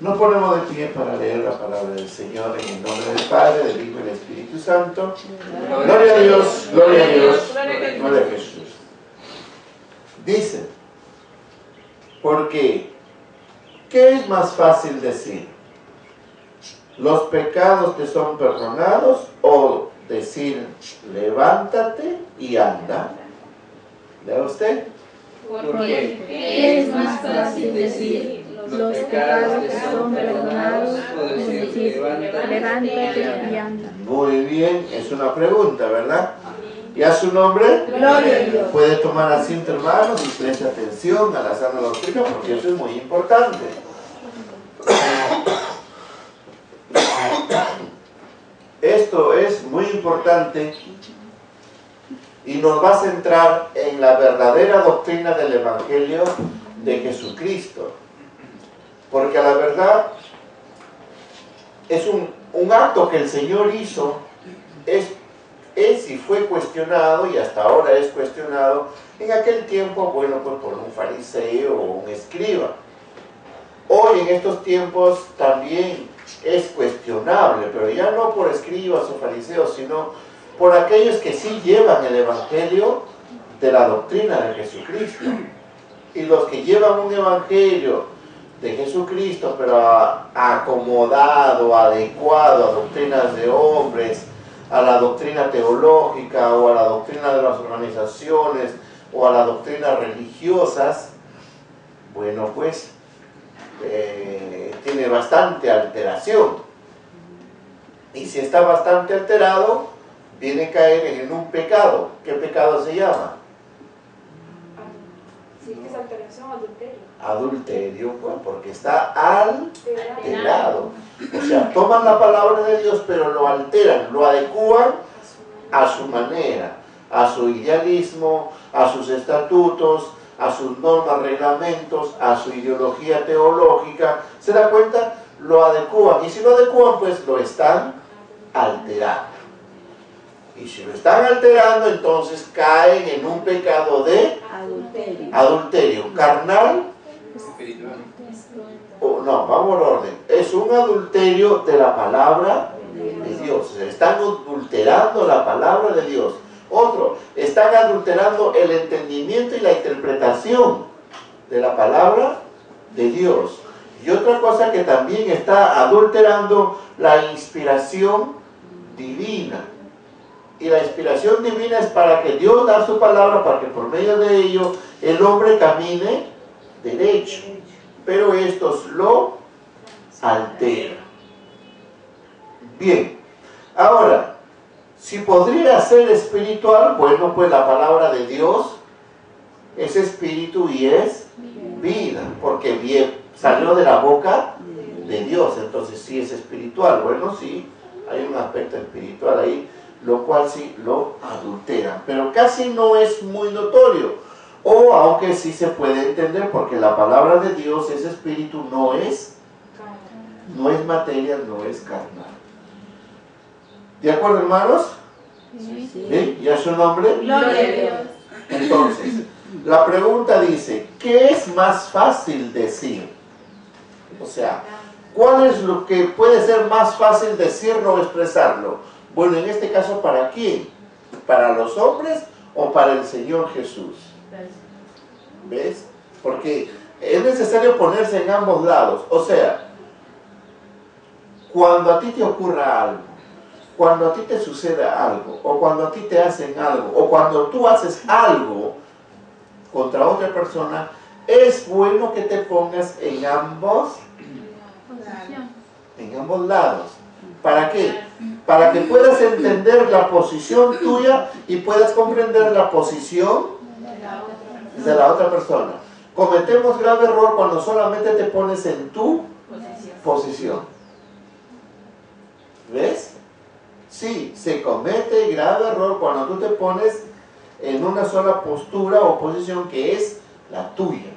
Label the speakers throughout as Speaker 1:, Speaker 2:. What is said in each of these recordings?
Speaker 1: Nos ponemos de pie para leer la palabra del Señor en el nombre del Padre, del Hijo y del Espíritu Santo. Gloria a Dios, gloria a Dios, gloria a Jesús. Dice, porque, ¿qué es más fácil decir? ¿Los pecados te son perdonados o decir, levántate y anda? ¿Lea usted?
Speaker 2: Porque ¿qué es más fácil decir? Los pecados te son perdonados o decir, levántate y anda.
Speaker 1: Muy bien, es una pregunta, ¿verdad? ¿Y a su nombre?
Speaker 2: Gloria a Dios.
Speaker 1: Puede tomar asiento, hermanos, y preste atención a la sana doctrina, porque eso es muy importante. Esto es muy importante y nos va a centrar en la verdadera doctrina del Evangelio de Jesucristo. Porque a la verdad es un acto que el Señor hizo, es y fue cuestionado, y hasta ahora es cuestionado, en aquel tiempo, bueno, pues por un fariseo o un escriba. Hoy en estos tiempos también es cuestionable, pero ya no por escribas o fariseos, sino por aquellos que sí llevan el Evangelio de la doctrina de Jesucristo. Y los que llevan un Evangelio de Jesucristo, pero acomodado, adecuado a doctrinas de hombres, a la doctrina teológica o a la doctrina de las organizaciones o a las doctrinas religiosas, bueno, pues tiene bastante alteración. Y si está bastante alterado, viene a caer en un pecado. ¿Qué pecado se llama?
Speaker 3: Sí, que es alteración, adulterio.
Speaker 1: Adulterio, pues, porque está alterado. O sea, toman la palabra de Dios, pero lo alteran, lo adecúan a su manera, a su idealismo, a sus estatutos, a sus normas, reglamentos, a su ideología teológica. ¿Se da cuenta? Lo adecúan. Y si lo adecúan, pues lo están alterando. Y si lo están alterando, entonces caen en un pecado de adulterio carnal. No, vamos al orden. Es un adulterio de la palabra de Dios. O sea, están adulterando la palabra de Dios. Otro, están adulterando el entendimiento y la interpretación de la palabra de Dios. Y otra cosa que también está adulterando la inspiración divina. Y la inspiración divina es para que Dios da su palabra, para que por medio de ello el hombre camine derecho. Pero estos lo alteran. Bien, ahora, si podría ser espiritual, bueno, pues la palabra de Dios es espíritu y es vida, porque bien, salió de la boca de Dios, entonces sí es espiritual. Bueno, sí, hay un aspecto espiritual ahí, lo cual sí lo adultera, pero casi no es muy notorio. O aunque sí se puede entender, porque la palabra de Dios es espíritu, no es materia, no es carnal. ¿De acuerdo, hermanos?
Speaker 2: Sí.
Speaker 1: ¿Sí? ¿Y a su nombre?
Speaker 2: Gloria a Dios.
Speaker 1: Entonces, la pregunta dice, ¿qué es más fácil decir? O sea, ¿cuál es lo que puede ser más fácil decirlo o expresarlo? Bueno, en este caso, ¿para quién? ¿Para los hombres o para el Señor Jesús? ¿Ves? Porque es necesario ponerse en ambos lados. O sea, cuando a ti te ocurra algo, cuando a ti te suceda algo, o cuando a ti te hacen algo, o cuando tú haces algo contra otra persona, es bueno que te pongas en ambos lados. ¿Para qué? Para que puedas entender la posición tuya y puedas comprender la posición de la otra persona. Cometemos grave error cuando solamente te pones en tu posición. ¿Ves? Sí, se comete grave error cuando tú te pones en una sola postura o posición que es la tuya.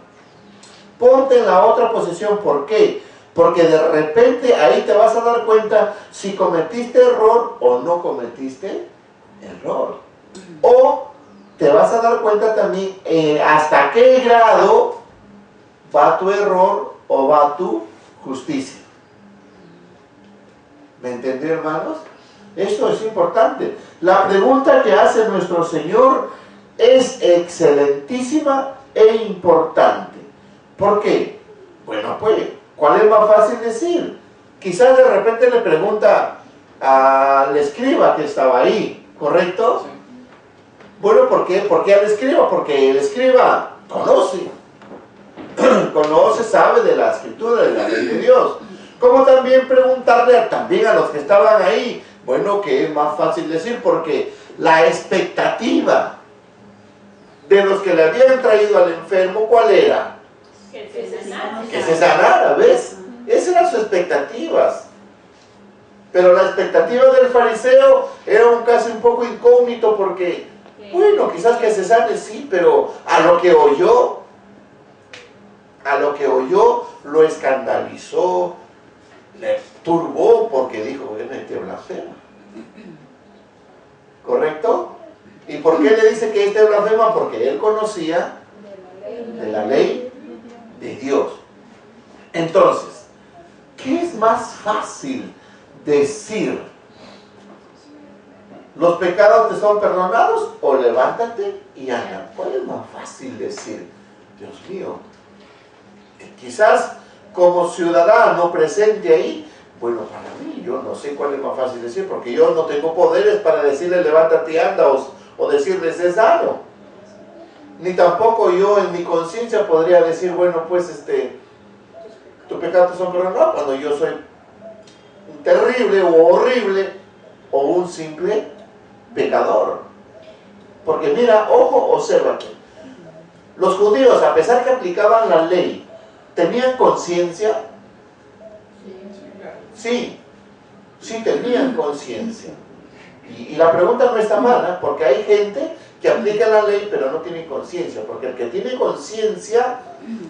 Speaker 1: Ponte en la otra posición. ¿Por qué? Porque de repente ahí te vas a dar cuenta si cometiste error o no cometiste error. O te vas a dar cuenta también hasta qué grado va tu error o va tu justicia. ¿Me entendió, hermanos? Esto es importante. La pregunta que hace nuestro Señor es excelentísima e importante. ¿Por qué? Bueno, pues, ¿cuál es más fácil decir? Quizás de repente le pregunta al escriba que estaba ahí, ¿correcto? Sí. Bueno, ¿por qué? ¿Por qué al escriba? Porque el escriba conoce, sabe de la escritura, de la ley de Dios. Como también preguntarle también a los que estaban ahí, bueno, que es más fácil decir, porque la expectativa de los que le habían traído al enfermo, ¿cuál era? Que se sanara, ¿ves? Esas eran sus expectativas. Pero la expectativa del fariseo era un caso un poco incógnito porque, bueno, quizás que se sane, sí, pero a lo que oyó, lo escandalizó, le turbó porque dijo, bueno, este blasfema. ¿Correcto? ¿Y por qué le dice que este blasfema? Porque él conocía de la ley de Dios. Entonces, ¿qué es más fácil decir? ¿Los pecados te son perdonados? O levántate y anda. ¿Cuál es más fácil decir? Dios mío, quizás como ciudadano presente ahí, bueno, para mí, yo no sé cuál es más fácil decir, porque yo no tengo poderes para decirle levántate y anda, o decirle sé sano. Ni tampoco yo en mi conciencia podría decir, bueno, pues tus pecados son perdonados, cuando yo soy un terrible o horrible o un simple pecador. Porque mira, ojo, observa aquí. Los judíos, a pesar que aplicaban la ley, ¿tenían conciencia? Sí tenían conciencia. Y la pregunta no está mala, porque hay gente que aplica la ley pero no tiene conciencia, porque el que tiene conciencia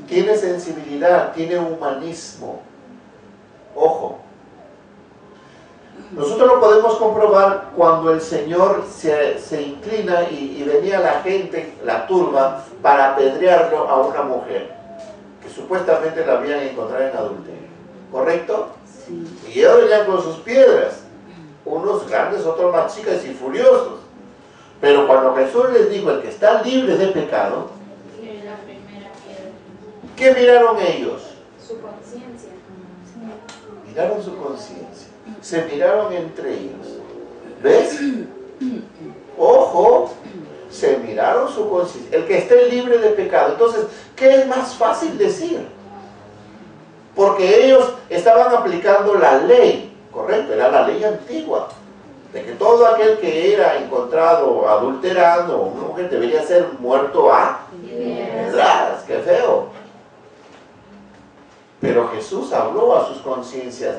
Speaker 1: tiene sensibilidad, tiene humanismo. Ojo. Nosotros lo podemos comprobar cuando el Señor se inclina y venía la gente, la turba, para apedrearlo a una mujer que supuestamente la habían encontrado en adulterio. ¿Correcto? Sí. Y ellos venían con sus piedras, unos grandes, otros más chicas y furiosos. Pero cuando Jesús les dijo, el que está libre de pecado, ¿qué miraron ellos?
Speaker 3: Su conciencia.
Speaker 1: Miraron su conciencia. Se miraron entre ellos. ¿Ves? Ojo, se miraron su conciencia. El que esté libre de pecado. Entonces, ¿qué es más fácil decir? Porque ellos estaban aplicando la ley, ¿correcto? Era la ley antigua, de que todo aquel que era encontrado adulterando a una mujer debería ser muerto a pedradas. ¡Qué feo! Pero Jesús habló a sus conciencias,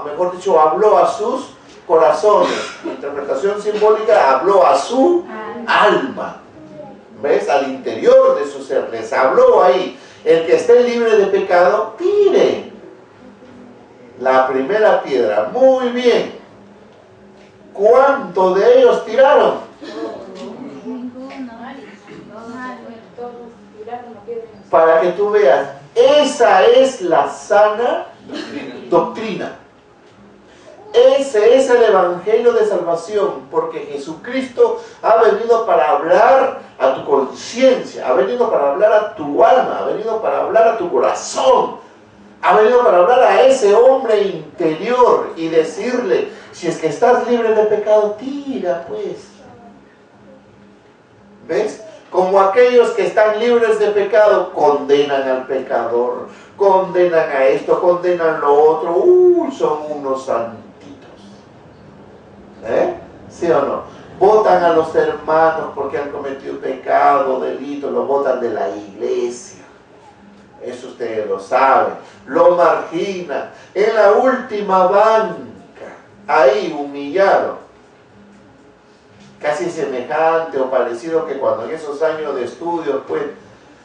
Speaker 1: mejor dicho, habló a sus corazones. Interpretación simbólica, habló a su alma. ¿Ves? Al interior de su ser. Les habló ahí. El que esté libre de pecado, tire la primera piedra. Muy bien. ¿Cuántos de ellos tiraron? Para que tú veas, esa es la sana doctrina. Ese es el evangelio de salvación, porque Jesucristo ha venido para hablar a tu conciencia, ha venido para hablar a tu alma, ha venido para hablar a tu corazón, ha venido para hablar a ese hombre interior y decirle, si es que estás libre de pecado, tira pues. ¿Ves? Como aquellos que están libres de pecado, condenan al pecador, condenan a esto, condenan lo otro, son unos santitos. ¿Sí o no? Votan a los hermanos porque han cometido pecado, delito, lo votan de la iglesia. Eso ustedes lo saben. Lo marginan. En la última banca, ahí humillado. Casi semejante o parecido que cuando en esos años de estudio, pues,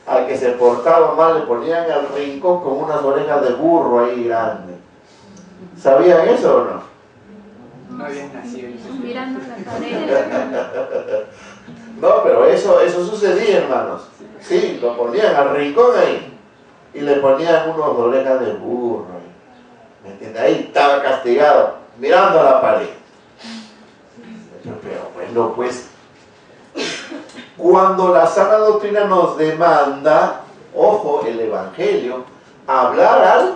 Speaker 1: al que se portaba mal le ponían al rincón con unas orejas de burro ahí grandes. ¿Sabían eso o no?
Speaker 4: No habían nacido.
Speaker 2: Mirando la pared.
Speaker 1: No, pero eso sucedía, hermanos. Sí, lo ponían al rincón ahí y le ponían unas orejas de burro ahí. ¿Me entiendes? Ahí estaba castigado, mirando a la pared. Pero bueno, pues, cuando la sana doctrina nos demanda, ojo, el Evangelio, hablar al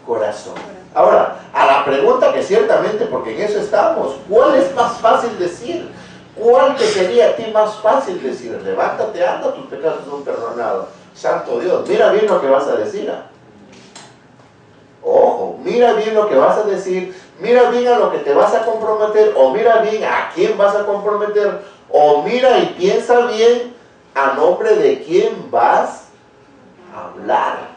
Speaker 1: corazón. Ahora, a la pregunta que ciertamente, porque en eso estamos, ¿cuál es más fácil decir? ¿Cuál te sería a ti más fácil decir? Levántate, anda, tus pecados son perdonados. Santo Dios, mira bien lo que vas a decir. Ojo, mira bien lo que vas a decir, mira bien a lo que te vas a comprometer, o mira bien a quién vas a comprometer, o mira y piensa bien a nombre de quién vas a hablar.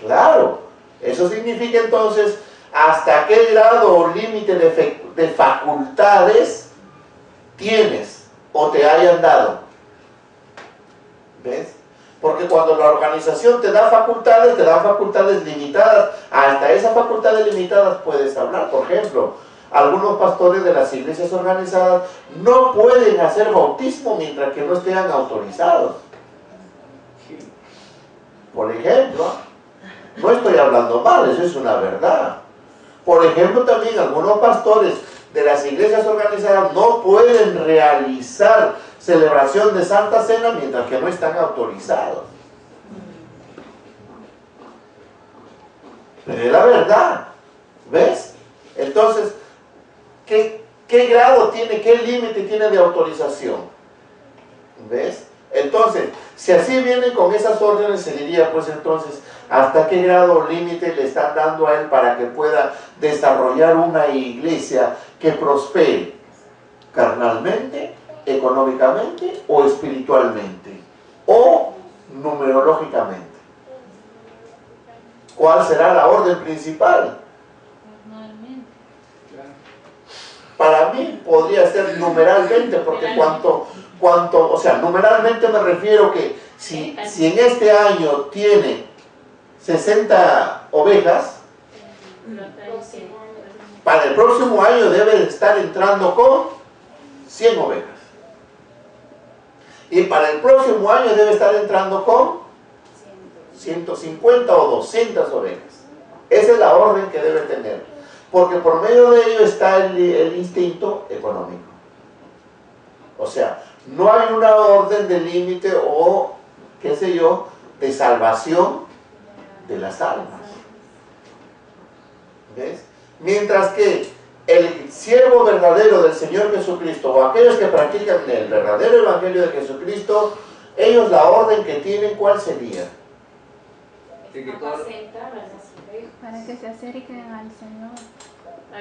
Speaker 1: Claro, eso significa entonces hasta qué grado o límite de facultades tienes o te hayan dado. ¿Ves? Porque cuando la organización te da facultades limitadas. Hasta esas facultades limitadas puedes hablar. Por ejemplo, algunos pastores de las iglesias organizadas no pueden hacer bautismo mientras que no estén autorizados. Por ejemplo, no estoy hablando mal, eso es una verdad. Por ejemplo, también algunos pastores de las iglesias organizadas no pueden realizar celebración de Santa Cena mientras que no están autorizados. Pero es la verdad, ¿ves? Entonces, ¿qué grado tiene, qué límite tiene de autorización? ¿Ves? Entonces, si así vienen con esas órdenes, se diría, pues entonces, ¿hasta qué grado o límite le están dando a él para que pueda desarrollar una iglesia que prospere carnalmente, económicamente o espiritualmente o numerológicamente? ¿Cuál será la orden principal? Para mí podría ser numeralmente, porque o sea, numeralmente me refiero que si en este año tiene 60 ovejas, para el próximo año debe estar entrando con 100 ovejas. Y para el próximo año debe estar entrando con 150 o 200 ovejas. Esa es la orden que debe tener. Porque por medio de ello está el instinto económico. O sea, no hay una orden de límite o, qué sé yo, de salvación de las almas. ¿Ves? Mientras que el siervo verdadero del Señor Jesucristo, o aquellos que practican el verdadero evangelio de Jesucristo, ellos la orden que tienen, ¿cuál sería?
Speaker 2: Para que se acerquen al Señor,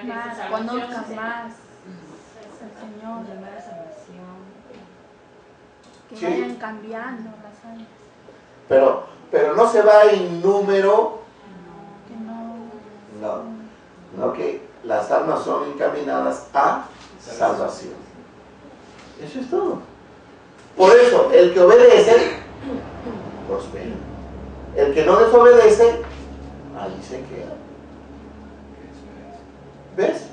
Speaker 2: más, conozcan más al Señor, que
Speaker 1: Sí.
Speaker 2: vayan cambiando las almas.
Speaker 1: Pero no se va en número,
Speaker 2: Que
Speaker 1: no, que las almas son encaminadas a salvación. Eso es todo. Por eso, el que obedece, prospera. El que no desobedece, ahí se queda. ¿Ves?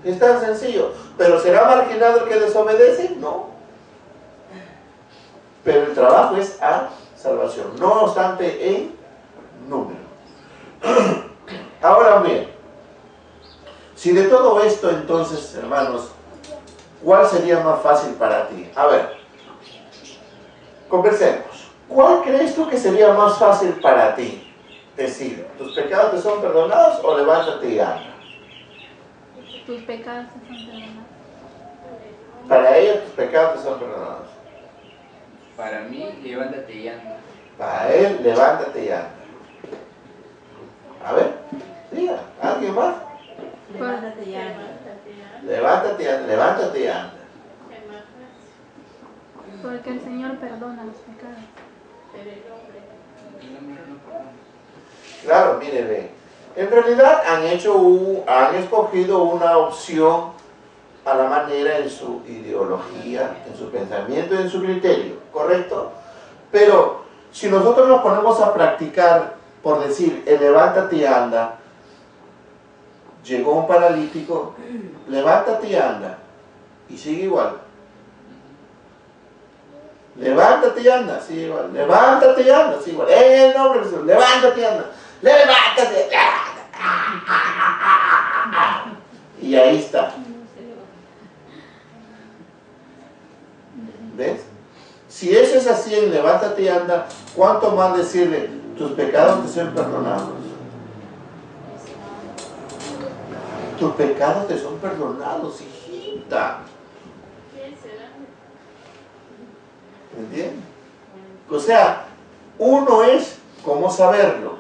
Speaker 1: Es tan sencillo. ¿Pero será marginado el que desobedece? No. Pero el trabajo es a salvación, no obstante en número. Ahora bien, si de todo esto entonces, hermanos, ¿cuál sería más fácil para ti? A ver, conversemos. ¿Cuál crees tú que sería más fácil para ti? Decir, ¿tus pecados te son perdonados o levántate y anda?
Speaker 2: tus pecados te son perdonados.
Speaker 1: Para ella tus pecados te son perdonados.
Speaker 4: Para mí, levántate y anda.
Speaker 1: Para él, levántate y anda. A ver, diga, ¿alguien más?
Speaker 5: Levántate y anda.
Speaker 1: Levántate y anda, levántate y anda.
Speaker 2: Porque el Señor perdona los pecados.
Speaker 1: Claro, mire, ve. En realidad han escogido una opción a la manera en su ideología, en su pensamiento y en su criterio, ¿correcto? Pero si nosotros nos ponemos a practicar, por decir, el levántate y anda, llegó un paralítico, levántate y anda, y sigue igual. Levántate y anda, sigue igual. Levántate y anda, sigue igual. En el nombre de Jesús, levántate y anda. levántate. Y ahí está. ¿Ves? Si eso es así en levántate y anda, ¿cuánto más decirle, tus pecados te son perdonados? Tus pecados te son perdonados, hijita. ¿Entiendes? O sea, uno es cómo saberlo.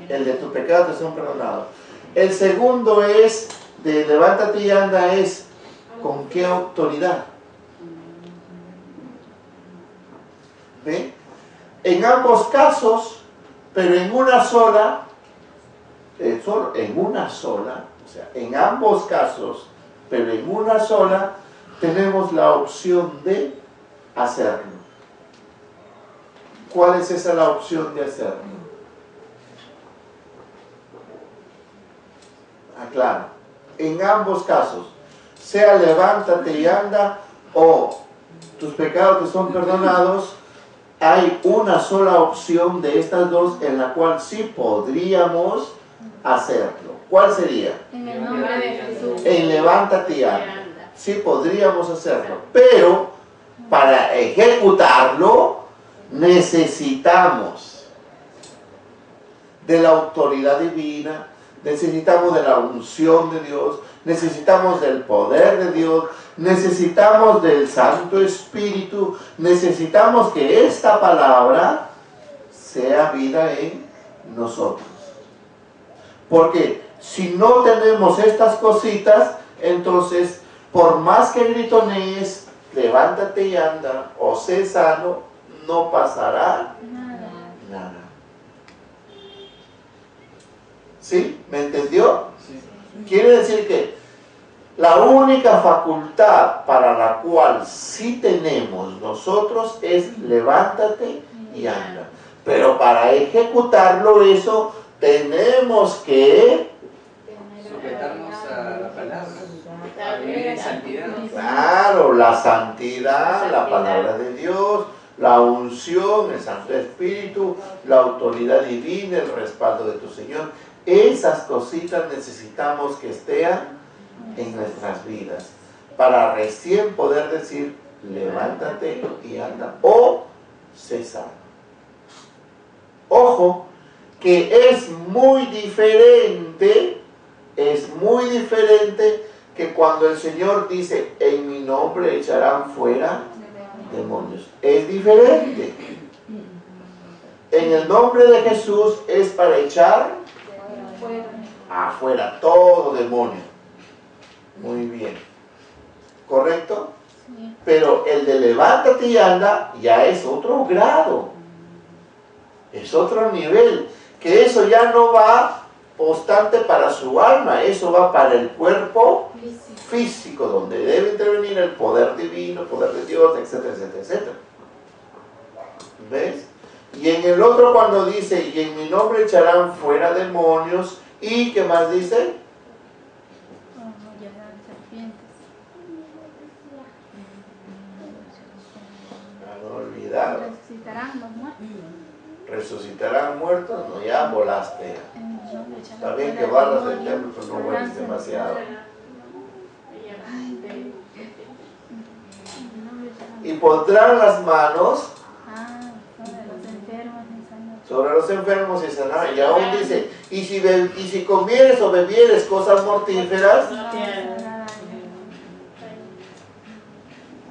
Speaker 1: El de tus pecados te son perdonados. El segundo es, de levántate y anda, es con qué autoridad. ¿Ve? En ambos casos, pero en una sola, solo en una sola, o sea, en ambos casos, pero en una sola, tenemos la opción de hacerlo. ¿Cuál es esa la opción de hacerlo? Aclaro, en ambos casos, sea levántate y anda o tus pecados te son perdonados, hay una sola opción de estas dos en la cual sí podríamos hacerlo. ¿Cuál sería?
Speaker 2: En el nombre de Jesús.
Speaker 1: En levántate y anda. Sí podríamos hacerlo, pero para ejecutarlo necesitamos de la autoridad divina, necesitamos de la unción de Dios, necesitamos del poder de Dios, necesitamos del Santo Espíritu, necesitamos que esta palabra sea vida en nosotros. Porque si no tenemos estas cositas, entonces, por más que gritonees, levántate y anda, o sé sano, no pasará nada. ¿Sí? ¿Me entendió?
Speaker 4: Sí.
Speaker 1: Quiere decir que la única facultad para la cual sí tenemos nosotros es levántate y anda. Pero para ejecutarlo eso tenemos que
Speaker 4: Sujetarnos a la palabra, a vivir en santidad.
Speaker 1: claro, la santidad, la palabra de Dios, la unción, el Santo Espíritu, la autoridad divina, el respaldo de tu Señor. Esas cositas necesitamos que estén en nuestras vidas para recién poder decir levántate y anda o sé sano. Ojo, que es muy diferente que cuando el Señor dice en mi nombre echarán fuera demonios. Es diferente. En el nombre de Jesús es para echar afuera todo demonio. Muy bien. ¿Correcto? Pero el de levántate y anda ya es otro grado. Es otro nivel. Que eso ya no va obstante para su alma, eso va para el cuerpo físico, donde debe intervenir el poder divino, el poder de Dios, etcétera, etcétera, etcétera. ¿Ves? Y en el otro cuando dice, y en mi nombre echarán fuera demonios, ¿y qué más dice? No olvidar.
Speaker 2: Resucitarán los muertos.
Speaker 1: Resucitarán muertos, no, ya volaste. Está bien que barras el templo, pero no vueles demasiado. Y pondrán las manos sobre los enfermos y sanarán. Y aún dice, y si comieres o bebieres cosas mortíferas,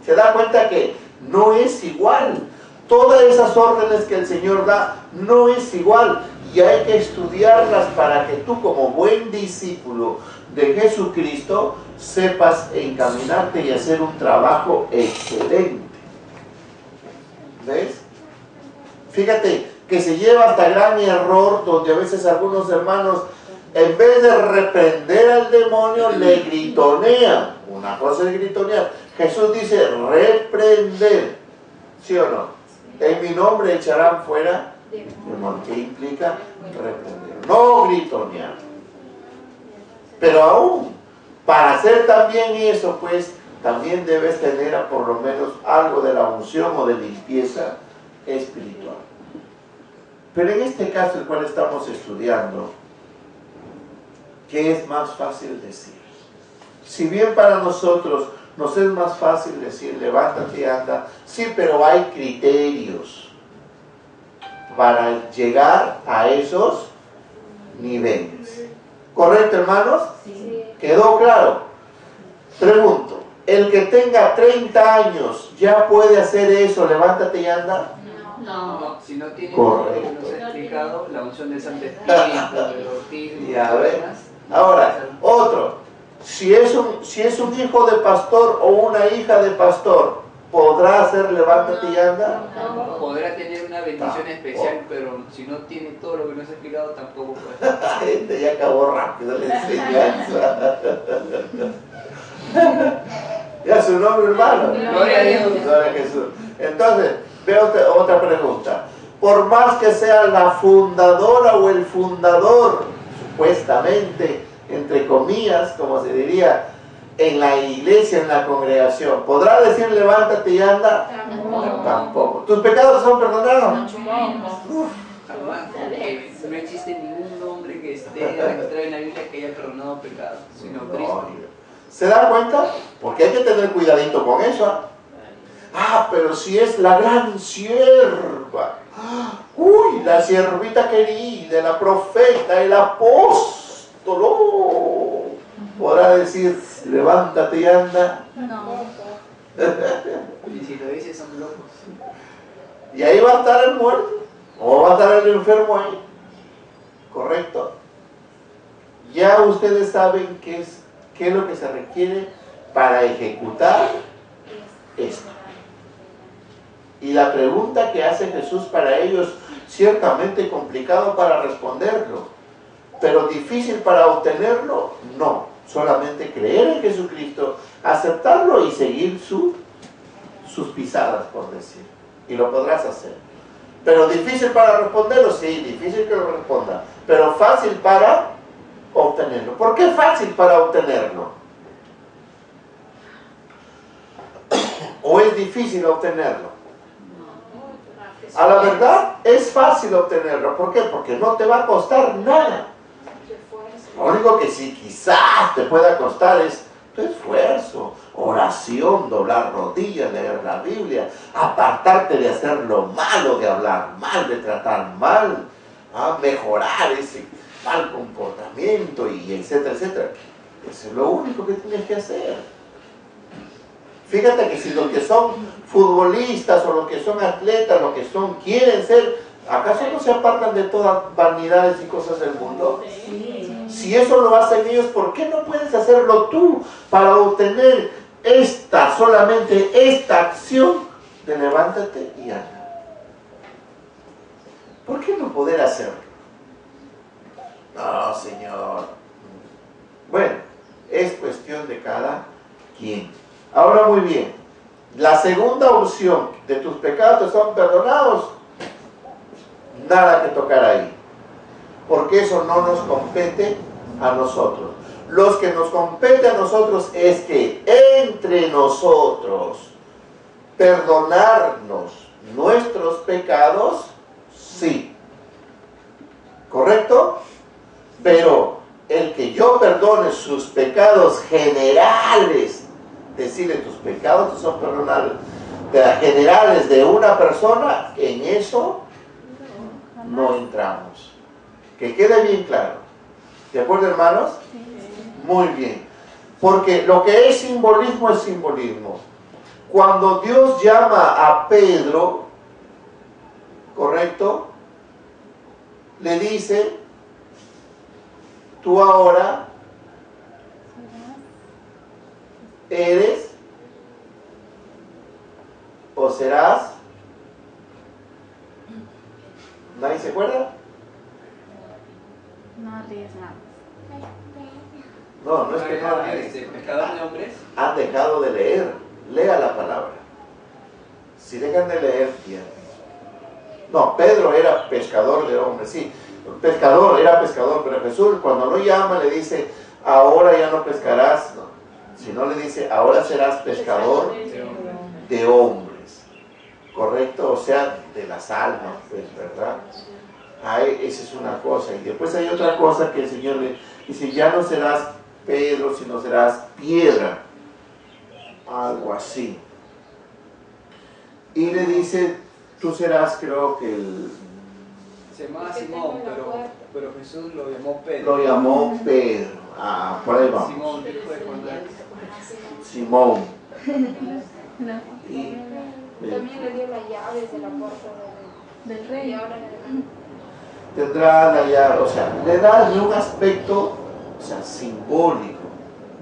Speaker 1: se da cuenta que no es igual. Todas esas órdenes que el Señor da no es igual y hay que estudiarlas para que tú como buen discípulo de Jesucristo sepas encaminarte y hacer un trabajo excelente. ¿Ves? Fíjate que se lleva hasta gran error donde a veces algunos hermanos en vez de reprender al demonio le gritonean. Una cosa es gritonear. Jesús dice reprender. ¿Sí o no? En mi nombre echarán fuera demonios. ¿Qué implica? Reprender. No gritonear. Pero aún, para hacer también eso, pues, también debes tener por lo menos algo de la unción o de limpieza espiritual. Pero en este caso, el cual estamos estudiando, ¿qué es más fácil decir? Si bien para nosotros nos es más fácil decir, levántate y anda, sí, pero hay criterios para llegar a esos niveles. ¿Correcto, hermanos?
Speaker 3: Sí.
Speaker 1: ¿Quedó claro? Pregunto, ¿el que tenga 30 años ya puede hacer eso, levántate y anda?
Speaker 4: No, si no tiene
Speaker 1: Correcto.
Speaker 4: todo lo que nos ha explicado, la unción del Santo Espíritu, del bautismo,
Speaker 1: Ya
Speaker 4: y
Speaker 1: ves.
Speaker 4: demás,
Speaker 1: Ahora, otro, si es un hijo de pastor o una hija de pastor, ¿podrá hacer levántate y anda?
Speaker 4: podrá tener una bendición especial, pero si no tiene todo lo que nos ha explicado, tampoco puede.
Speaker 1: La gente ya acabó rápido la enseñanza. Ya su nombre, hermano.
Speaker 4: Gloria a Dios.
Speaker 1: Gloria a Jesús. Entonces, veo otra pregunta. Por más que sea la fundadora o el fundador, supuestamente, entre comillas, como se diría, en la iglesia, en la congregación, ¿podrá decir levántate y anda? Tampoco. ¿Tus pecados son perdonados?
Speaker 4: Jamás, porque no existe ningún nombre que esté registrado en la Biblia que haya perdonado pecados, sino Cristo.
Speaker 1: ¿Se dan cuenta? Porque hay que tener cuidadito con eso. Ah, pero si es la gran sierva. Uy, la siervita querida, la profeta, el apóstol. Oh, podrá decir, levántate y anda.
Speaker 4: Y si lo dice, son locos.
Speaker 1: Y ahí va a estar el muerto. O va a estar el enfermo ahí. ¿Correcto? Ya ustedes saben qué es lo que se requiere para ejecutar esto. Y la pregunta que hace Jesús para ellos, ciertamente complicado para responderlo, pero difícil para obtenerlo, no. Solamente creer en Jesucristo, aceptarlo y seguir sus pisadas, por decir. Y lo podrás hacer. Pero difícil para responderlo, sí, difícil que lo responda. Pero fácil para obtenerlo. ¿Por qué fácil para obtenerlo? ¿O es difícil obtenerlo? A la verdad, es fácil obtenerlo. ¿Por qué? Porque no te va a costar nada. Lo único que sí quizás te pueda costar es tu esfuerzo, oración, doblar rodillas, leer la Biblia, apartarte de hacer lo malo, de hablar mal, de tratar mal, mejorar ese mal comportamiento y etcétera, etcétera. Eso es lo único que tienes que hacer. Fíjate que si los que son futbolistas o los que son atletas, los que quieren ser, ¿acaso no se apartan de todas vanidades y cosas del mundo? Si eso lo hacen ellos, ¿por qué no puedes hacerlo tú para obtener solamente esta acción de levántate y anda? ¿Por qué no poder hacerlo? No, Señor. Bueno, es cuestión de cada quien. Ahora muy bien, la segunda opción de tus pecados te son perdonados, nada que tocar ahí, porque eso no nos compete a nosotros. Los que nos compete a nosotros es que entre nosotros perdonarnos nuestros pecados, sí, ¿correcto? Pero el que yo perdone sus pecados generales, decirle tus pecados te son perdonados, de las generales de una persona, en eso no entramos. Que quede bien claro. ¿De acuerdo, hermanos? Muy bien. Porque lo que es simbolismo es simbolismo. Cuando Dios llama a Pedro, ¿correcto? Le dice, tú ahora eres o serás. ¿Nadie se acuerda?
Speaker 2: No arriesgamos.
Speaker 1: No es que no arriesguen.
Speaker 4: ¿Pecador de hombres?
Speaker 1: Han dejado de leer. Lea la palabra. Si dejan de leer, pierden. No, Pedro era pescador de hombres, sí. Era pescador, pero Jesús cuando lo llama le dice, ahora ya no pescarás, no. Sino le dice, ahora serás pescador de hombres. ¿Correcto? O sea, de las almas, pues, ¿verdad? Esa es una cosa. Y después hay otra cosa que el Señor le dice, ya no serás Pedro, sino serás piedra. Algo así. Y le dice, tú serás, creo que
Speaker 4: Se llamaba Simón, pero Jesús lo llamó Pedro.
Speaker 1: lo llamó Pedro. Por ahí vamos.
Speaker 4: Simón, hijo de Jonás.
Speaker 1: Simón.
Speaker 2: No,
Speaker 1: Y
Speaker 3: También le dio las llaves de la puerta
Speaker 2: del
Speaker 3: y
Speaker 2: rey.
Speaker 3: ahora
Speaker 1: tendrá la llave, o sea, le da un aspecto, o sea, simbólico.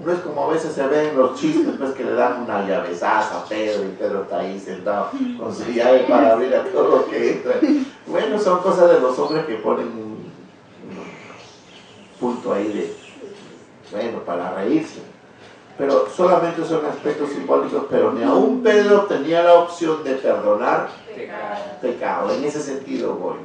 Speaker 1: No es como a veces se ven en los chistes, pues, que le dan una llavezaza a Pedro y Pedro está ahí sentado con su llave para abrir a todo lo que entra. Bueno, son cosas de los hombres que ponen un punto ahí de, bueno, para reírse. Pero solamente son aspectos simbólicos, pero ni aún Pedro tenía la opción de perdonar pecado. En ese sentido voy.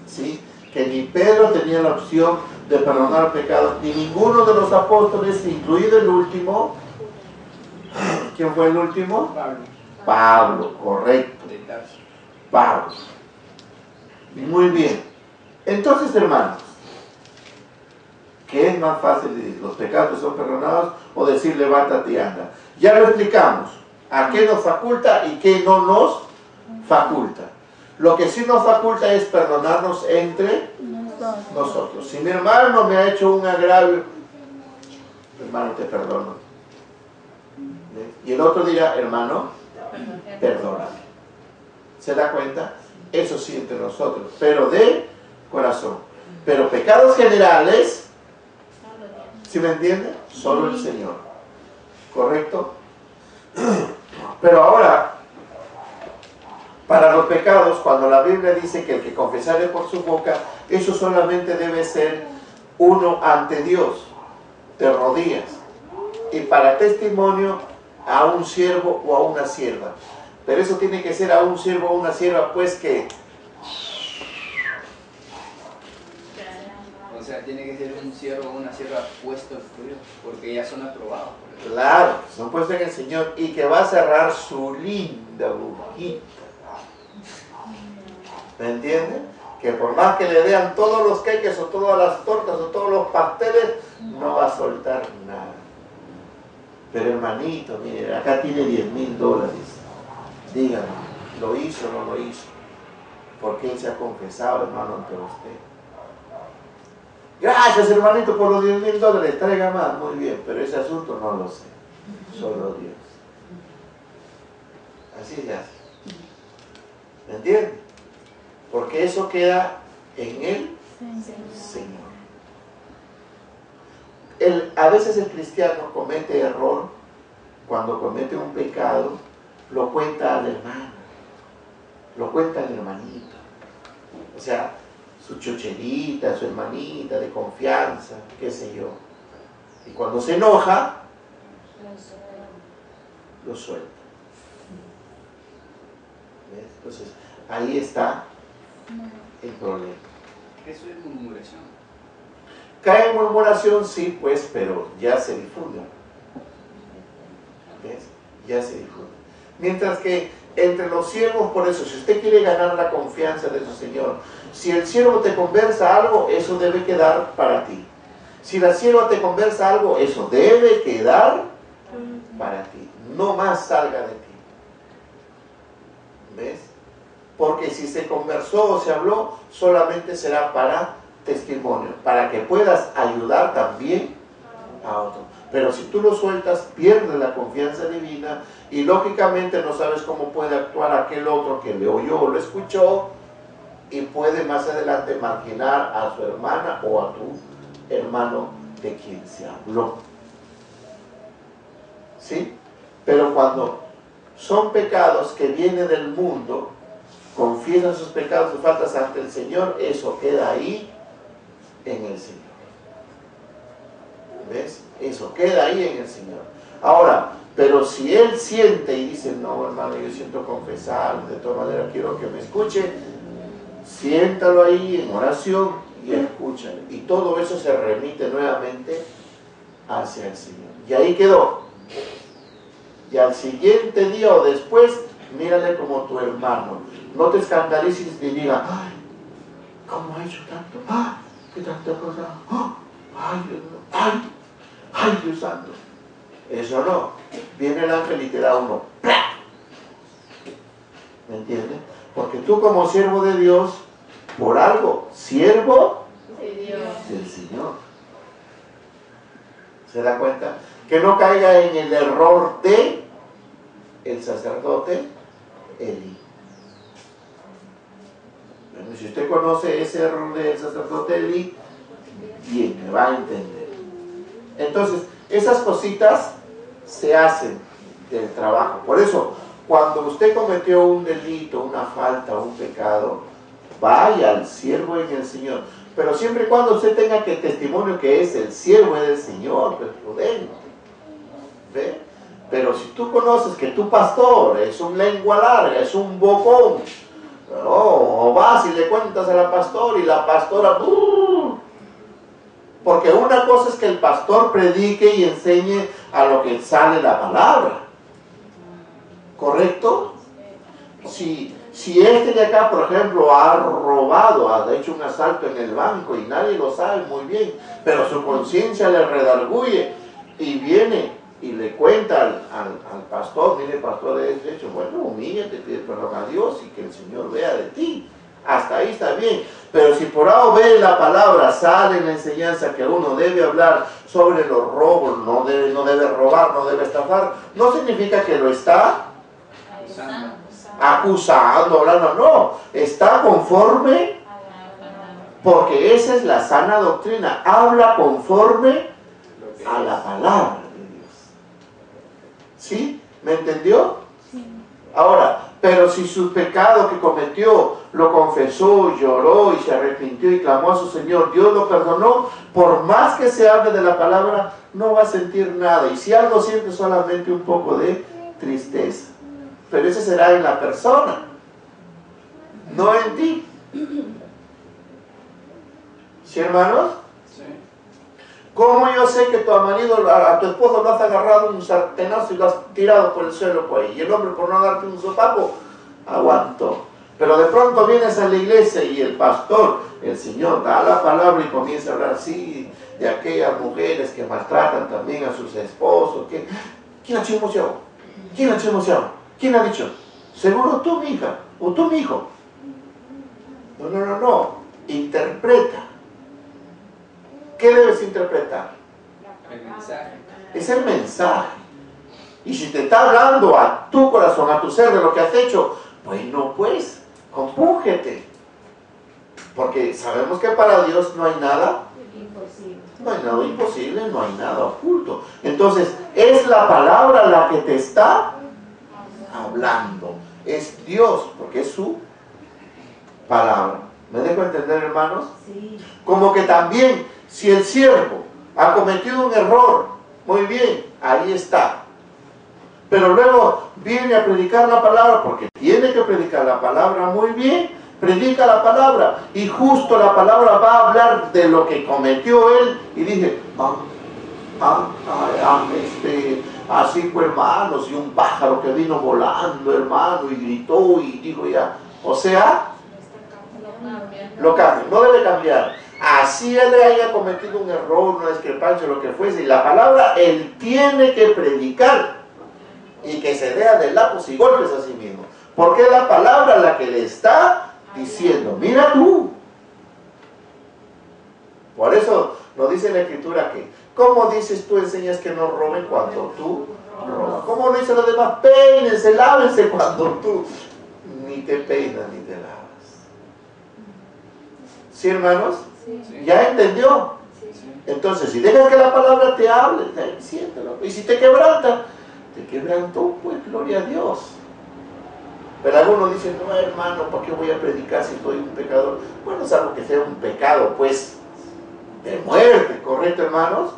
Speaker 1: ¿Sí? Que ni Pedro tenía la opción de perdonar pecados, ni ninguno de los apóstoles, incluido el último. ¿Quién fue el último?
Speaker 4: Pablo.
Speaker 1: Pablo, correcto.
Speaker 4: De Tarso.
Speaker 1: Pablo. Muy bien. Entonces, hermanos, ¿qué es más fácil decir? ¿Los pecados son perdonados o decir levántate y anda? Ya lo explicamos. ¿A qué nos faculta y qué no nos faculta? Lo que sí nos faculta es perdonarnos entre nosotros. Si mi hermano me ha hecho un agravio, hermano, te perdono. Y el otro dirá, hermano, perdóname. ¿Se da cuenta? Eso sí entre nosotros, pero de corazón. Pero pecados generales, ¿sí me entiende? Solo el Señor. ¿Correcto? Pero ahora, para los pecados, cuando la Biblia dice que el que confesare por su boca, eso solamente debe ser uno ante Dios, de rodillas. Y para testimonio a un siervo o a una sierva. Pero eso tiene que ser a un siervo o una sierva, pues que...
Speaker 4: O sea, tiene que ser un siervo o una sierva puesto por Dios, porque ya son aprobados.
Speaker 1: Claro, que son puestos en el Señor y que va a cerrar su linda boquita. ¿Me entienden? Que por más que le vean todos los queques o todas las tortas o todos los pasteles, no va a soltar nada. Pero hermanito, mire, acá tiene $10,000. Dígame, ¿lo hizo o no lo hizo? Porque él se ha confesado, hermano, ante usted. Gracias, hermanito, por los $10,000. Traiga más, muy bien, pero ese asunto no lo sé. Solo Dios. Así se hace. ¿Me entiende? Porque eso queda en el Señor. A veces el cristiano comete error cuando comete un pecado, lo cuenta al hermano, lo cuenta al hermanito. O sea, su chucherita, su hermanita de confianza, qué sé yo. Y cuando se enoja, lo suelta. ¿Ves? Entonces, ahí está el problema.
Speaker 4: Eso es murmuración.
Speaker 1: Cae en murmuración, sí, pues, pero ya se difunde. ¿Ves? Ya se difunde. Mientras que entre los siervos, por eso, si usted quiere ganar la confianza de su Señor, si el siervo te conversa algo, eso debe quedar para ti. Si la sierva te conversa algo, eso debe quedar para ti. No más salga de ti. ¿Ves? Porque si se conversó o se habló, solamente será para testimonio, para que puedas ayudar también a otro. Pero si tú lo sueltas, pierdes la confianza divina y lógicamente no sabes cómo puede actuar aquel otro que le oyó o lo escuchó y puede más adelante marginar a su hermana o a tu hermano de quien se habló. ¿Sí? Pero cuando son pecados que vienen del mundo, confiesan sus pecados, sus faltas ante el Señor, eso queda ahí en el Señor. ¿Ves? Eso queda ahí en el Señor. Ahora, pero si él siente y dice, no, hermano, yo siento confesar, de todas maneras quiero que me escuche, siéntalo ahí en oración y escúchale. Y todo eso se remite nuevamente hacia el Señor. Y ahí quedó. Y al siguiente día o después, mírale como tu hermano. No te escandalices ni diga, ay, ¿cómo ha hecho tanto? ¡Ah! ¡Qué tanta cosa! ¡Ah! ¡Ay, Dios mío! ¡Ay! ¡Ay, Dios santo! Eso no. Viene el ángel y te da uno. ¿Me entiendes? Porque tú como siervo de Dios, por algo, siervo del Señor. ¿Se da cuenta? Que no caiga en el error de el sacerdote Elí. Bueno, si usted conoce ese error del sacerdote Elí, bien, me va a entender. Entonces, esas cositas se hacen del trabajo. Por eso, cuando usted cometió un delito, una falta, un pecado, vaya al siervo en el Señor. Pero siempre y cuando usted tenga que testimonio que es el siervo del Señor, pues prudente. ¿Ve? Pero si tú conoces que tu pastor es un lengua larga, es un bocón, ¿no? O vas y le cuentas a la pastora y la pastora... Porque una cosa es que el pastor predique y enseñe a lo que sale la palabra. ¿Correcto? Si este de acá, por ejemplo, ha robado, ha hecho un asalto en el banco y nadie lo sabe muy bien, pero su conciencia le redarguye y viene y le cuenta al pastor, mire pastor, de hecho, bueno, humíllate, pide perdón a Dios y que el Señor vea de ti. Hasta ahí está bien. Pero si por A o B la palabra sale en la enseñanza que uno debe hablar sobre los robos, no debe robar, no debe estafar, no significa que lo está acusando, hablando, no, está conforme, porque esa es la sana doctrina, habla conforme a la palabra de Dios. ¿Sí? ¿Me entendió? Sí. Ahora, pero si su pecado que cometió lo confesó, lloró y se arrepintió y clamó a su Señor, Dios lo perdonó, por más que se hable de la palabra, no va a sentir nada. Y si algo siente, solamente un poco de tristeza. Pero ese será en la persona, no en ti. ¿Sí, hermanos? Sí. ¿Cómo yo sé que tu marido, a tu esposo lo has agarrado un sartenazo y lo has tirado por el suelo por ahí? Y el hombre, por no darte un sopapo, aguantó. Pero de pronto vienes a la iglesia y el pastor, el Señor, da la palabra y comienza a hablar así de aquellas mujeres que maltratan también a sus esposos. ¿Quién ha chismoseado? ¿Quién ha chismoseado? ¿Quién ha dicho? Seguro tú, mi hija, o tú, mi hijo. No. Interpreta. ¿Qué debes interpretar?
Speaker 4: El mensaje.
Speaker 1: Es el mensaje. Y si te está hablando a tu corazón, a tu ser de lo que has hecho, bueno, pues, compúngete. Porque sabemos que para Dios no hay nada imposible. No hay nada imposible, no hay nada oculto. Entonces, es la palabra la que te está hablando. Es Dios, porque es su palabra. ¿Me dejo entender, hermanos? Sí. Como que también, si el siervo ha cometido un error, muy bien, ahí está. Pero luego viene a predicar la palabra, porque tiene que predicar la palabra, muy bien, predica la palabra, y justo la palabra va a hablar de lo que cometió él, y dije, a 5 hermanos y un pájaro que vino volando, hermano, y gritó y dijo ya, o sea, lo cambia, no debe cambiar. Así él haya cometido un error, una discrepancia, lo que fuese, y la palabra él tiene que predicar y que se dé de lapos y golpes a sí mismo, porque es la palabra la que le está diciendo, mira tú. Por eso nos dice la Escritura que, ¿cómo dices tú enseñas que no roben cuando tú robas? ¿Cómo no dicen los demás? Peínense, lávense cuando tú ni te peinas ni te lavas. ¿Sí, hermanos? Sí. ¿Ya entendió? Sí. Entonces, si dejas que la palabra te hable, siéntelo. Y si te quebranta, te quebrantó, pues gloria a Dios. Pero algunos dicen, no, hermano, ¿por qué voy a predicar si soy un pecador? Bueno, salvo que sea un pecado, pues, de muerte, ¿correcto, hermanos?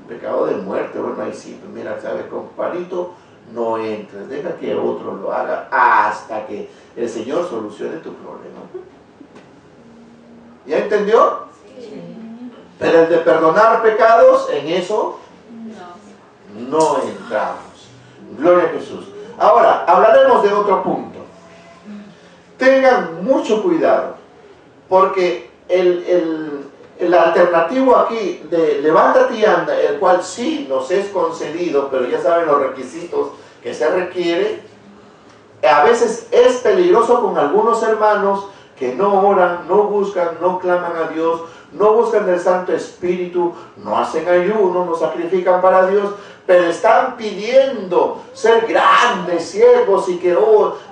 Speaker 1: Pecado de muerte, bueno, ahí sí, pues mira, ¿sabes? Con palito no entres, deja que otro lo haga hasta que el Señor solucione tu problema. ¿Ya entendió? Sí. Pero el de perdonar pecados, en eso no entramos. Gloria a Jesús. Ahora, hablaremos de otro punto. Tengan mucho cuidado, porque el alternativo aquí de levántate y anda, el cual sí nos es concedido, pero ya saben los requisitos que se requiere, a veces es peligroso con algunos hermanos que no oran, no buscan, no claman a Dios, no buscan del Santo Espíritu, no hacen ayuno, no sacrifican para Dios, pero están pidiendo ser grandes siervos y que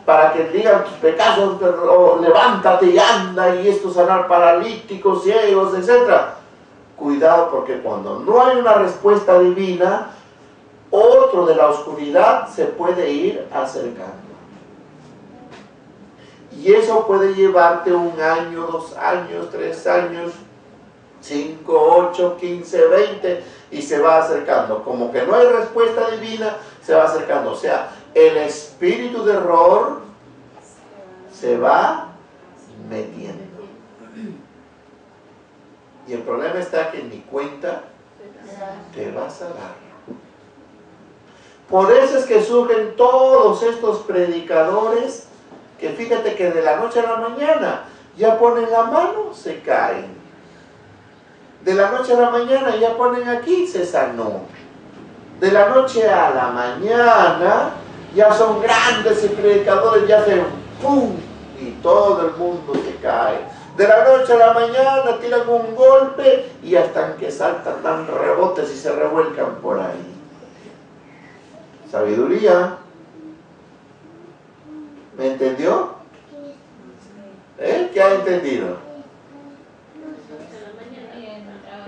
Speaker 1: para que digan tus pecados, levántate y anda, y esto sanar paralíticos, ciegos, etc. Cuidado, porque cuando no hay una respuesta divina, otro de la oscuridad se puede ir acercando. Y eso puede llevarte 1 año, 2 años, 3 años, 5, 8, 15, 20, y se va acercando. Como que no hay respuesta divina, se va acercando. O sea, el espíritu de error se va metiendo. Y el problema está que ni cuenta te vas a dar. Por eso es que surgen todos estos predicadores que fíjate que de la noche a la mañana ya ponen la mano, se caen. De la noche a la mañana ya ponen aquí, se sanó. De la noche a la mañana ya son grandes y predicadores, ya hacen ¡pum! Y todo el mundo se cae. De la noche a la mañana tiran un golpe y hasta que saltan, dan rebotes y se revuelcan por ahí. Sabiduría. ¿Me entendió? ¿Qué ha entendido?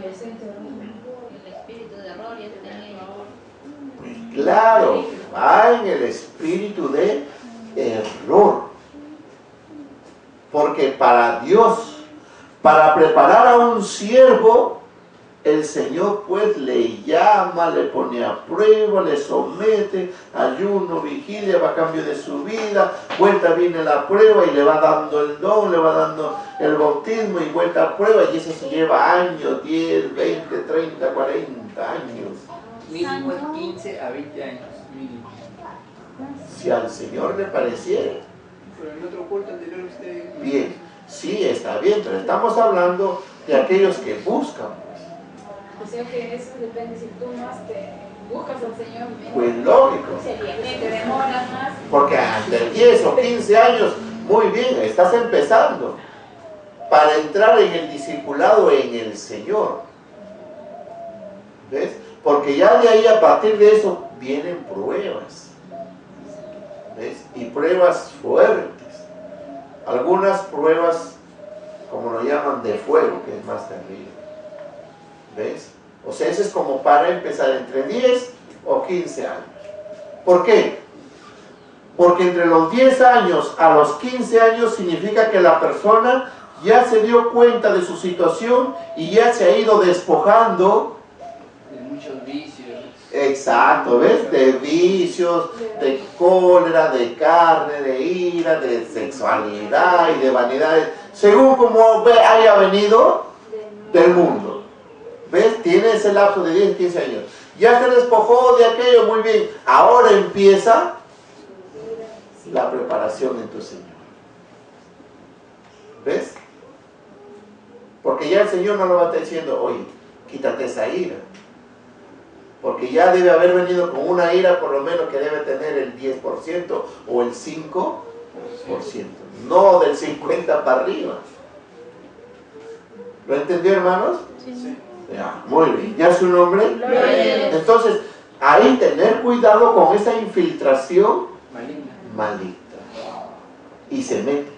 Speaker 5: El espíritu de error ya está en
Speaker 1: Pues claro, va en el espíritu de error. Porque para Dios, para preparar a un siervo, el Señor pues le llama, le pone a prueba, le somete, ayuno, vigilia, va a cambio de su vida, vuelta viene la prueba y le va dando el don, le va dando el bautismo y vuelta a prueba, y eso se lleva años, 10, 20, 30, 40 años.
Speaker 4: Mínimo es 15 a 20 años, mínimo.
Speaker 1: Si al Señor le pareciera.
Speaker 4: Pero en otro culto anterior usted...
Speaker 1: Bien, sí, está bien, pero estamos hablando de aquellos que buscan.
Speaker 3: O sea que eso depende, si tú más te buscas al Señor,
Speaker 1: Pues lógico.
Speaker 3: te demoras más.
Speaker 1: Porque ante 10 o 15 años, muy bien, estás empezando para entrar en el discipulado en el Señor. ¿Ves? Porque ya de ahí, a partir de eso, vienen pruebas. ¿Ves? Y pruebas fuertes. Algunas pruebas, como lo llaman, de fuego, que es más terrible. ¿Ves? O sea, eso es como para empezar entre 10 o 15 años. ¿Por qué? Porque entre los 10 años a los 15 años significa que la persona ya se dio cuenta de su situación y ya se ha ido despojando
Speaker 4: De muchos vicios.
Speaker 1: exacto, ¿ves? De vicios, de cólera, de carne, de ira, de sexualidad y de vanidades, según como haya venido del mundo. ¿Ves? Tiene ese lapso de 10, 15 años. Ya se despojó de aquello, muy bien. Ahora empieza la preparación en tu Señor. ¿Ves? Porque ya el Señor no lo va a estar diciendo, oye, quítate esa ira. Porque ya debe haber venido con una ira por lo menos que debe tener el 10% o el 5%. No del 50% para arriba. ¿Lo entendió, hermanos?
Speaker 4: Sí.
Speaker 1: Ya, muy bien. ¿Ya su nombre? Entonces, ahí tener cuidado con esa infiltración maligna. Y se mete.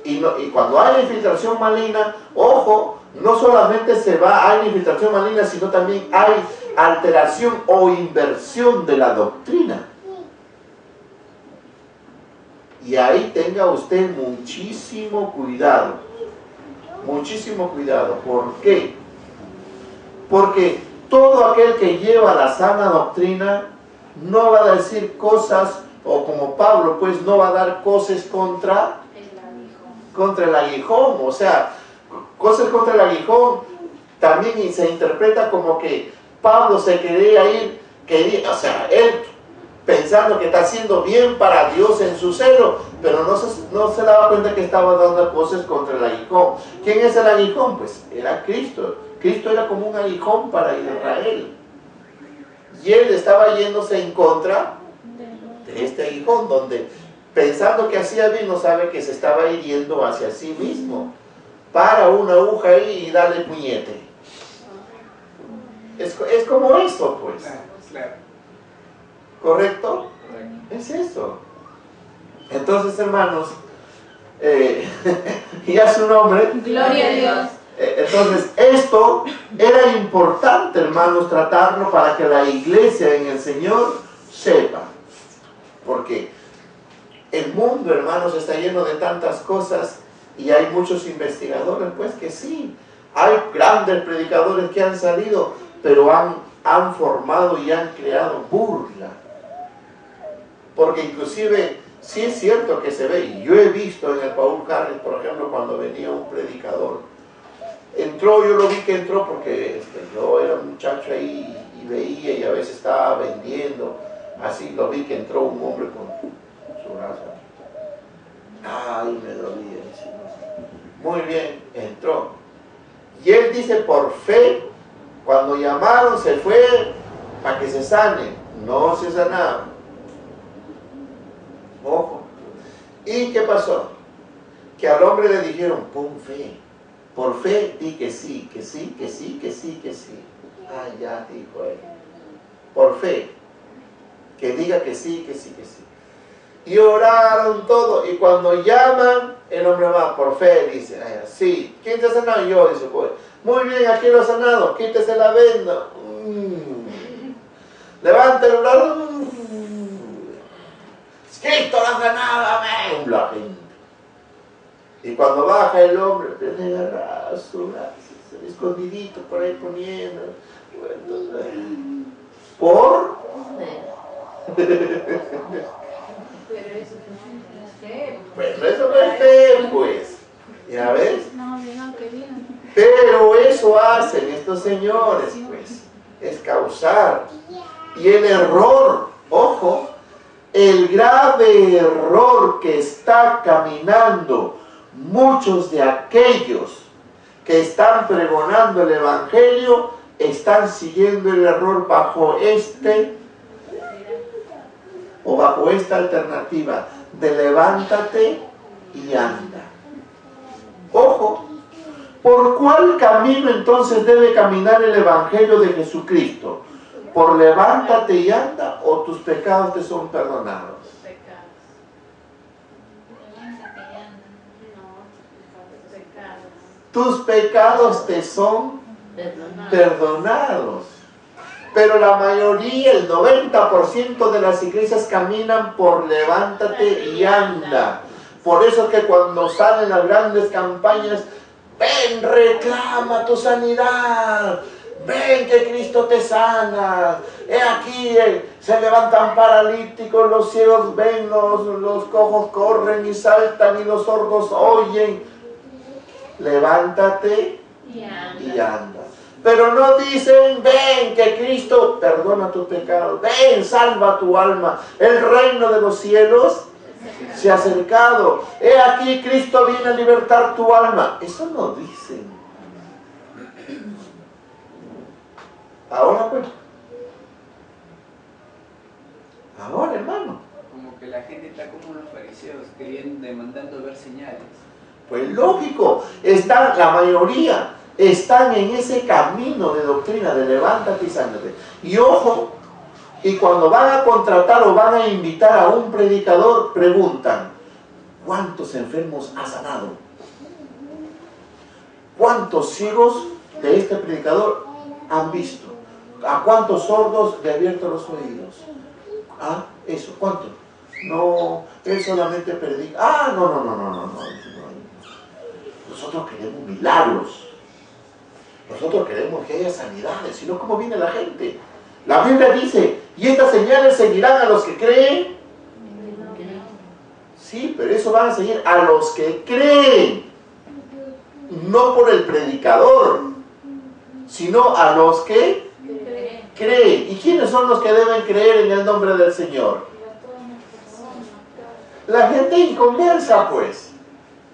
Speaker 1: Y cuando hay infiltración maligna, ojo, no solamente hay infiltración maligna, sino también hay alteración o inversión de la doctrina. Y ahí tenga usted muchísimo cuidado. Muchísimo cuidado. ¿Por qué? Porque todo aquel que lleva la sana doctrina no va a decir cosas, o como Pablo, pues no va a dar cosas contra el aguijón. O sea, cosas contra el aguijón también se interpreta como que Pablo se quería ir, o sea, él pensando que está haciendo bien para Dios en su celo, pero no se daba cuenta que estaba dando cosas contra el aguijón. ¿Quién es el aguijón? Pues era Cristo. Cristo era como un aguijón para Israel. Y él estaba yéndose en contra de este aguijón, donde pensando que hacía bien, no sabe que se estaba hiriendo hacia sí mismo. Para una aguja ahí y dale puñete. Es como eso, pues.
Speaker 4: Claro.
Speaker 1: ¿Correcto? Es eso. Entonces, hermanos, y a su nombre.
Speaker 2: Gloria a Dios.
Speaker 1: Entonces, esto era importante, hermanos, tratarlo para que la iglesia en el Señor sepa. Porque el mundo, hermanos, está lleno de tantas cosas y hay muchos investigadores, pues que sí. Hay grandes predicadores que han salido, pero han formado y han creado burla. Porque inclusive, sí es cierto que se ve, y yo he visto en el Paul Harris, por ejemplo, cuando venía un predicador, entró, yo lo vi que entró porque yo era un muchacho ahí y veía y a veces estaba vendiendo, así lo vi que entró un hombre con su brazo. Ay, me dolía. Muy bien, entró. Y él dice, por fe, cuando llamaron se fue para que se sane, no se sanaba. Ojo. ¿Y qué pasó? Que al hombre le dijeron, pon fe. Por fe, di que sí, que sí, que sí, que sí, que sí. Ah, ya, dijo él. Por fe. Que diga que sí, que sí, que sí. Y oraron todo. Y cuando llaman, el hombre va, por fe, dice, ah, sí. ¿Quién te ha sanado? Yo, dice, pues. Muy bien, aquí lo ha sanado. Quítese la venda. Levante el brazo. Cristo lo ha sanado, amén. La gente. Y cuando baja el hombre, le agarra su brazo, escondidito por ahí poniendo. ¿Por?
Speaker 3: Pero eso no es fe.
Speaker 1: Pues eso no es fe, pues. ¿Ya ves?
Speaker 2: No, digan que bien.
Speaker 1: Pero eso hacen estos señores, pues. Es causar. Y el error, ojo, el grave error que está caminando muchos de aquellos que están pregonando el Evangelio están siguiendo el error bajo bajo esta alternativa de levántate y anda. Ojo, ¿por cuál camino entonces debe caminar el Evangelio de Jesucristo? ¿Por levántate y anda o tus pecados te son perdonados? Tus pecados te son perdonados. Pero la mayoría, el 90% de las iglesias caminan por levántate y anda. Por eso es que cuando salen las grandes campañas, ven, reclama tu sanidad. Ven que Cristo te sana. He aquí, se levantan paralíticos, los ciegos ven, los cojos corren y saltan y los sordos oyen. Levántate y anda. Pero no dicen, ven que Cristo perdona tus pecados, ven, salva tu alma, el reino de los cielos se ha acercado, he aquí Cristo viene a libertar tu alma. Eso no dicen. Ahora pues, ahora hermano.
Speaker 4: Como que la gente está como los fariseos, demandando ver señales.
Speaker 1: Pues lógico, la mayoría están en ese camino de doctrina de levántate y sánate. Y ojo, y cuando van a contratar o van a invitar a un predicador, preguntan, ¿cuántos enfermos ha sanado? ¿Cuántos ciegos de este predicador han visto? ¿A cuántos sordos le ha abierto los oídos? ¿Ah? Eso, ¿cuánto? No, él solamente predica. Ah, no. Nosotros queremos milagros. Nosotros queremos que haya sanidades, si no, ¿cómo viene la gente? La Biblia dice, y estas señales seguirán a los que creen. Sí, pero eso van a seguir a los que creen. No por el predicador, sino a los que cree. ¿Y quiénes son los que deben creer en el nombre del Señor? La gente inconversa, pues.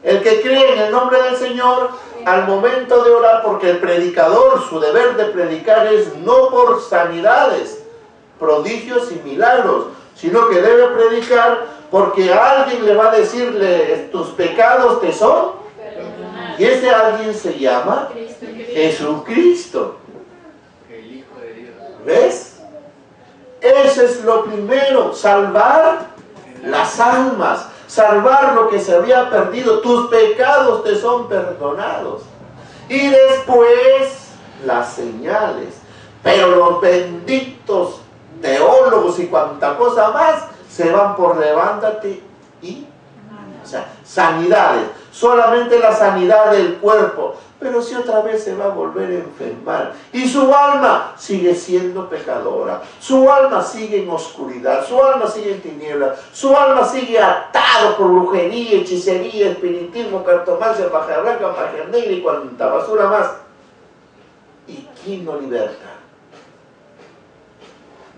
Speaker 1: El que cree en el nombre del Señor al momento de orar, porque el predicador, su deber de predicar es no por sanidades, prodigios y milagros, sino que debe predicar porque alguien le va a decirle, tus pecados te son, y ese alguien se llama Jesucristo.
Speaker 4: El Hijo de Dios.
Speaker 1: ¿Ves? Eso es lo primero, salvar las almas, salvar lo que se había perdido. Tus pecados te son perdonados. Y después las señales. Pero los benditos teólogos y cuanta cosa más se van por levántate y, o sea, sanidades, solamente la sanidad del cuerpo, pero si otra vez se va a volver a enfermar y su alma sigue siendo pecadora, su alma sigue en oscuridad, su alma sigue en tinieblas, su alma sigue atado por brujería, hechicería, espiritismo, cartomancia, magia blanca, magia negra y cuanta basura más. ¿Y quién lo liberta?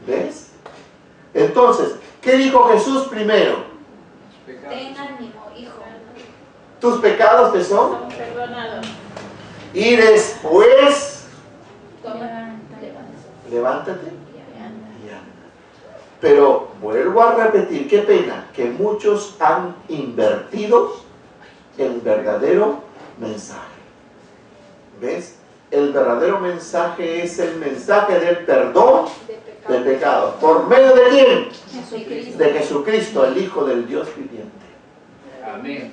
Speaker 1: ¿Ves? Entonces, ¿qué dijo Jesús primero?
Speaker 5: Ten ánimo, hijo.
Speaker 1: Tus pecados te son
Speaker 3: Perdonados.
Speaker 1: y después
Speaker 5: Toma.
Speaker 1: levántate y anda. Pero vuelvo a repetir, qué pena que muchos han invertido el verdadero mensaje. ¿Ves? El verdadero mensaje es el mensaje del perdón de pecados. ¿Por medio de quién?
Speaker 5: Jesucristo.
Speaker 1: De Jesucristo, el Hijo del Dios viviente.
Speaker 4: Amén.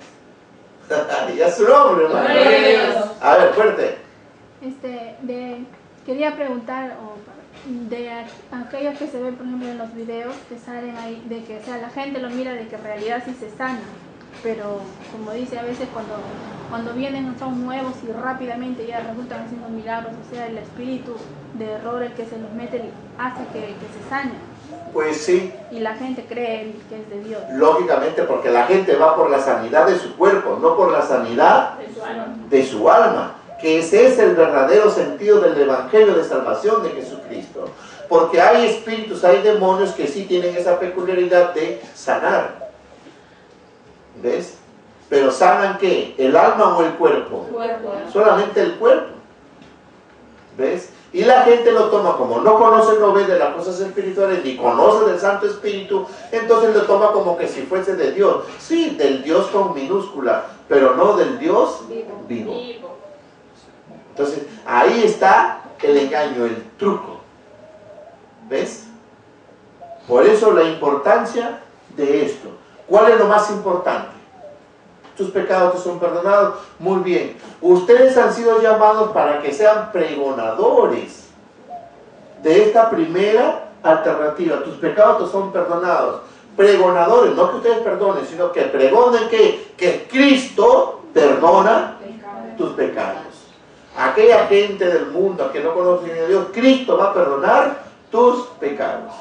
Speaker 1: Y a su nombre, hermano.
Speaker 3: Gloria a Dios.
Speaker 1: A ver, fuerte.
Speaker 2: Quería preguntar de aquellos que se ven, por ejemplo, en los videos que salen ahí, de que, o sea, la gente lo mira de que en realidad sí se sana, pero como dice, a veces cuando vienen son nuevos y rápidamente ya resultan haciendo milagros, o sea, el espíritu de error el que se los mete hace que se sanen.
Speaker 1: Pues sí,
Speaker 2: Y la gente cree que es de Dios.
Speaker 1: lógicamente, porque la gente va por la sanidad de su cuerpo, no por la sanidad de su alma, que ese es el verdadero sentido del Evangelio de salvación de Jesucristo. Porque hay espíritus, hay demonios que sí tienen esa peculiaridad de sanar. ¿Ves? Pero ¿sanan qué? ¿El alma o el cuerpo? Solamente el cuerpo. ¿Ves? Y la gente lo toma como no conoce, no ve de las cosas espirituales, ni conoce del Santo Espíritu, entonces lo toma como que si fuese de Dios. Sí, del Dios con minúscula, pero no del Dios vivo. Entonces, ahí está el engaño, el truco. ¿Ves? Por eso la importancia de esto. ¿Cuál es lo más importante? Tus pecados te son perdonados. Muy bien. Ustedes han sido llamados para que sean pregonadores de esta primera alternativa. Tus pecados te son perdonados. Pregonadores, no que ustedes perdonen, sino que pregonen que Cristo perdona tus pecados. Aquella gente del mundo que no conoce a Dios, Cristo va a perdonar tus pecados.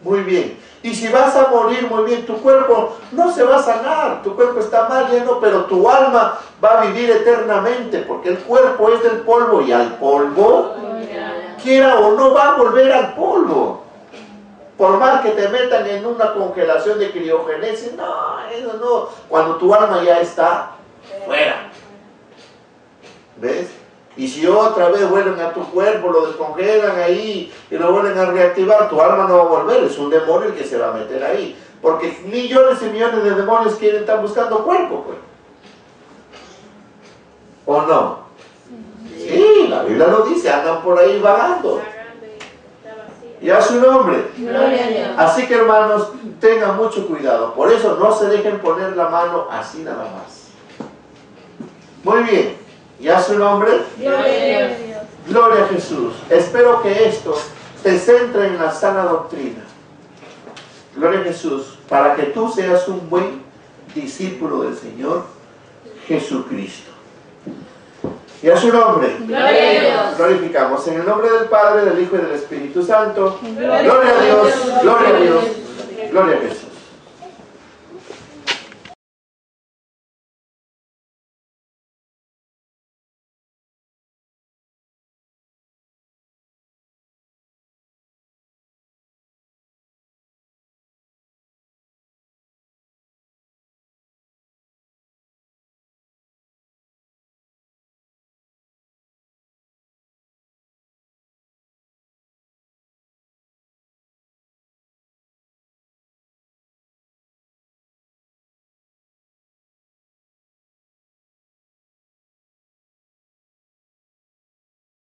Speaker 1: Muy bien. Y si vas a morir, muy bien, tu cuerpo no se va a sanar, tu cuerpo está mal lleno, pero tu alma va a vivir eternamente, porque el cuerpo es del polvo y al polvo, quiera o no, va a volver al polvo. Por más que te metan en una congelación de criogénesis, no, eso no, cuando tu alma ya está fuera. ¿Ves? Y si otra vez vuelven a tu cuerpo, lo descongelan ahí y lo vuelven a reactivar, tu alma no va a volver, es un demonio el que se va a meter ahí. Porque millones y millones de demonios quieren estar buscando cuerpo, pues. ¿O no? Sí, la Biblia lo dice, andan por ahí vagando. Y a su nombre.
Speaker 5: Gloria a Dios.
Speaker 1: Así que hermanos, tengan mucho cuidado. Por eso no se dejen poner la mano así nada más. Muy bien. ¿Y a su nombre?
Speaker 3: Gloria a Dios.
Speaker 1: Gloria a Jesús. Espero que esto te centre en la sana doctrina. Gloria a Jesús. Para que tú seas un buen discípulo del Señor Jesucristo. Y a su nombre.
Speaker 3: Gloria a Dios.
Speaker 1: Glorificamos en el nombre del Padre, del Hijo y del Espíritu Santo. Gloria a Dios. Gloria a Dios. Gloria a Jesús.